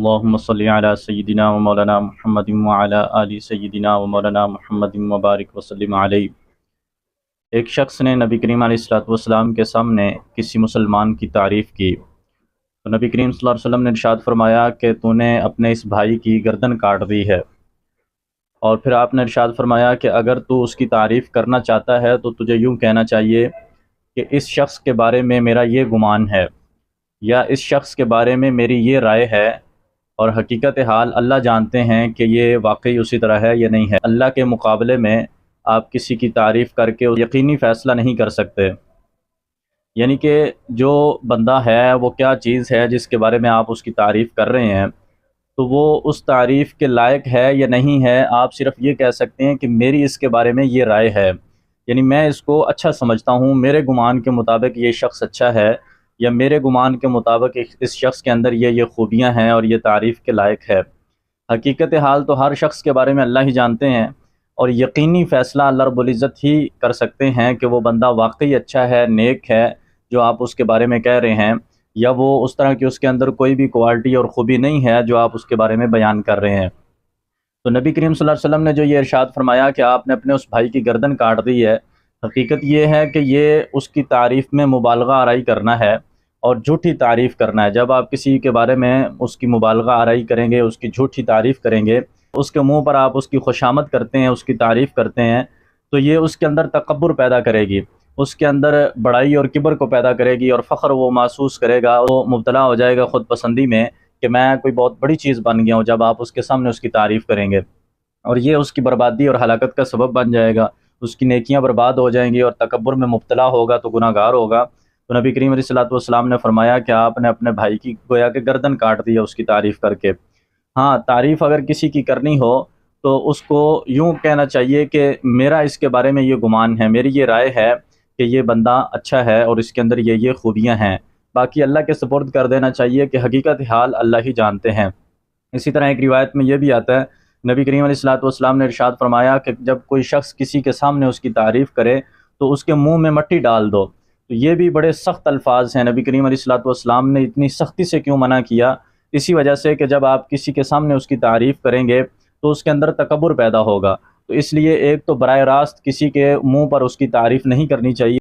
اللہم صلی علی سیدنا و مولانا محمد وعلی آل سیدنا و مولانا محمد وبارک وسلم علیہ۔ ایک شخص نے نبی کریم علیہ السلام کے سامنے کسی مسلمان کی تعریف کی تو نبی کریم صلی اللہ علیہ وسلم نے ارشاد فرمایا کہ تو نے اپنے اس بھائی کی گردن کاٹ دی ہے، اور پھر آپ نے ارشاد فرمایا کہ اگر تو اس کی تعریف کرنا چاہتا ہے تو تجھے یوں کہنا چاہیے کہ اس شخص کے بارے میں میرا یہ گمان ہے، یا اس شخص کے بارے میں میری یہ رائے ہے، اور حقیقت حال اللہ جانتے ہیں کہ یہ واقعی اسی طرح ہے یا نہیں ہے۔ اللہ کے مقابلے میں آپ کسی کی تعریف کر کے یقینی فیصلہ نہیں کر سکتے، یعنی کہ جو بندہ ہے وہ کیا چیز ہے جس کے بارے میں آپ اس کی تعریف کر رہے ہیں، تو وہ اس تعریف کے لائق ہے یا نہیں ہے۔ آپ صرف یہ کہہ سکتے ہیں کہ میری اس کے بارے میں یہ رائے ہے، یعنی میں اس کو اچھا سمجھتا ہوں، میرے گمان کے مطابق یہ شخص اچھا ہے، یا میرے گمان کے مطابق اس شخص کے اندر یہ خوبیاں ہیں اور یہ تعریف کے لائق ہے۔ حقیقت حال تو ہر شخص کے بارے میں اللہ ہی جانتے ہیں، اور یقینی فیصلہ اللہ رب العزت ہی کر سکتے ہیں کہ وہ بندہ واقعی اچھا ہے، نیک ہے جو آپ اس کے بارے میں کہہ رہے ہیں، یا وہ اس طرح کی اس کے اندر کوئی بھی کوالٹی اور خوبی نہیں ہے جو آپ اس کے بارے میں بیان کر رہے ہیں۔ تو نبی کریم صلی اللہ علیہ وسلم نے جو یہ ارشاد فرمایا کہ آپ نے اپنے اس بھائی کی گردن کاٹ دی ہے، حقیقت یہ ہے کہ یہ اس کی تعریف میں مبالغہ آرائی کرنا ہے اور جھوٹی تعریف کرنا ہے۔ جب آپ کسی کے بارے میں اس کی مبالغہ آرائی کریں گے، اس کی جھوٹی تعریف کریں گے، اس کے منہ پر آپ اس کی خوشامد کرتے ہیں، اس کی تعریف کرتے ہیں، تو یہ اس کے اندر تکبر پیدا کرے گی، اس کے اندر بڑائی اور کبر کو پیدا کرے گی، اور فخر وہ محسوس کرے گا، وہ مبتلا ہو جائے گا خود پسندی میں کہ میں کوئی بہت بڑی چیز بن گیا ہوں جب آپ اس کے سامنے اس کی تعریف کریں گے، اور یہ اس کی بربادی اور ہلاکت کا سبب بن جائے گا، اس کی نیکیاں برباد ہو جائیں گی، اور تکبر میں مبتلا ہوگا تو گناہ گار ہوگا۔ تو نبی کریم علیہ السلام نے فرمایا کہ آپ نے اپنے بھائی کی گویا کہ گردن کاٹ دی ہے اس کی تعریف کر کے۔ ہاں، تعریف اگر کسی کی کرنی ہو تو اس کو یوں کہنا چاہیے کہ میرا اس کے بارے میں یہ گمان ہے، میری یہ رائے ہے کہ یہ بندہ اچھا ہے اور اس کے اندر یہ خوبیاں ہیں، باقی اللہ کے سپرد کر دینا چاہیے کہ حقیقت حال اللہ ہی جانتے ہیں۔ اسی طرح ایک روایت میں یہ بھی آتا ہے، نبی کریم علیہ السلام نے ارشاد فرمایا کہ جب کوئی شخص کسی کے سامنے اس کی تعریف کرے تو اس کے منہ میں مٹی ڈال دو۔ تو یہ بھی بڑے سخت الفاظ ہیں، نبی کریم علیہ السلام نے اتنی سختی سے کیوں منع کیا؟ اسی وجہ سے کہ جب آپ کسی کے سامنے اس کی تعریف کریں گے تو اس کے اندر تکبر پیدا ہوگا، تو اس لیے ایک تو براہ راست کسی کے منہ پر اس کی تعریف نہیں کرنی چاہیے۔